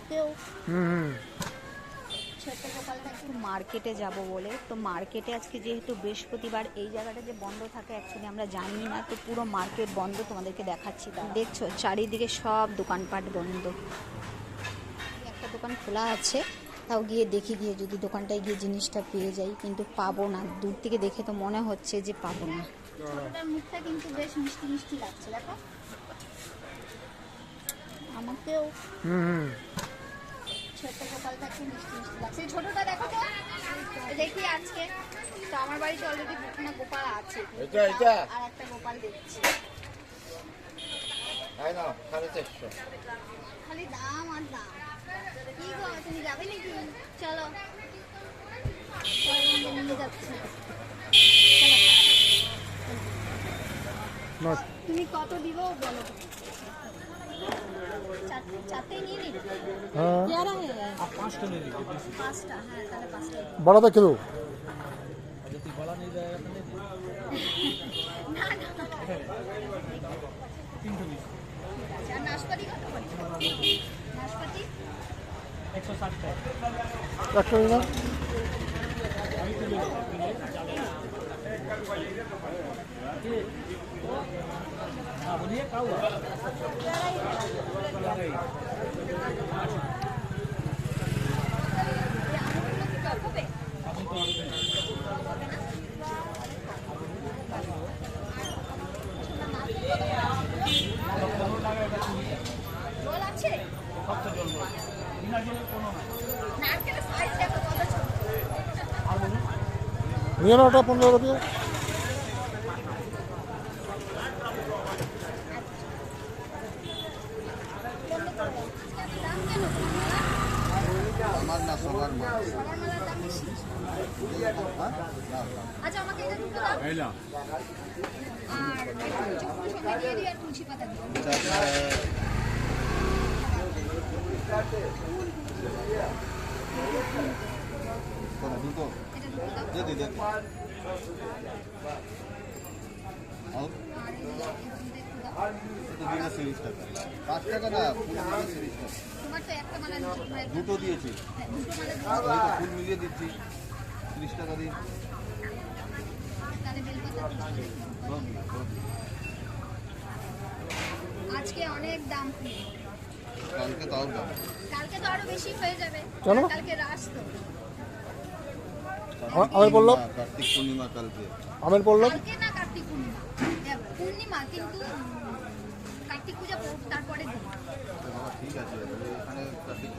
আমাকেও ছোট্ট গোপালটা একটু মার্কেটে যাব বলে, তো মার্কেটে আজকে যেহেতু বৃহস্পতিবার এই জায়গাটা যে বন্ধ থাকে অ্যাকচুয়ালি আমরা জানি না, তো পুরো মার্কেট বন্ধ তোমাদেরকে দেখাচ্ছি। দেখছো চারিদিকে সব দোকানপাট বন্ধ, একটা দোকান খোলা আছে, তাও গিয়ে দেখি, গিয়ে যদি দোকানটায় গিয়ে জিনিসটা পেয়ে যাই, কিন্তু পাবো না। দূর থেকে দেখে তো মনে হচ্ছে যে পাবো না। ছোটটার মুখটা কিন্তু বেশ মিষ্টি মিষ্টি লাগছে, দেখো আমাকেও ছোট্ট গোপালটা একটু মিষ্টি মিষ্টি লাগছে। ছোটটা দেখো তো, দেখি আজকে তো আমার বাড়িতে অলরেডি দুটো গোপাল আছে, আর একটা গোপাল দেখছি। খালি দাম আর দাম। কি গো তুমি যাবে নাকি? চলো নিয়ে যাচ্ছি। তুমি কত দিব বলো? চারটে নিয়ে নিই। পাঁচটা, হ্যাঁ তাহলে পাঁচটা বড়াটা কিলো আর নাশপাতি কত করে? নাশপাতি 160 টাকা। জল আছে? নারকেলের সাইজ দেখো কত ছোট। নিয়ে নাও ওটা 15 টাকা। আচ্ছা আমাকে এটা দুটো দাও। আর চক্র সঙ্গে দিয়ে দিই আর তুলসী পাতা দিই। দুটো এটা দুটো দাও। আর এটা 30 টাকা। 5 টাকা না, ফুল মিলিয়ে 30 টাকা। তোমার তো একটা মালা নিচ্ছি, দুটো দিয়েছি, দুটো মালা এই তো ফুল মিলিয়ে দিচ্ছি 30 টাকা দিন। তাহলে বেলপাতা 30 টাকা। আজকে অনেক দাম, কালকে তাও দাম। কালকে তো আরো বেশি হয়ে যাবে, কেন? কালকে রাস তো। আমি বললাম কার্তিক পূর্ণিমা কালকে। আমি বললাম কালকে না কার্তিক পূর্ণিমা, পূর্ণিমা কিন্তু কার্তিক পূজা তারপরে দিন। তো বাবা ঠিক আছে, এখানে কার্তিক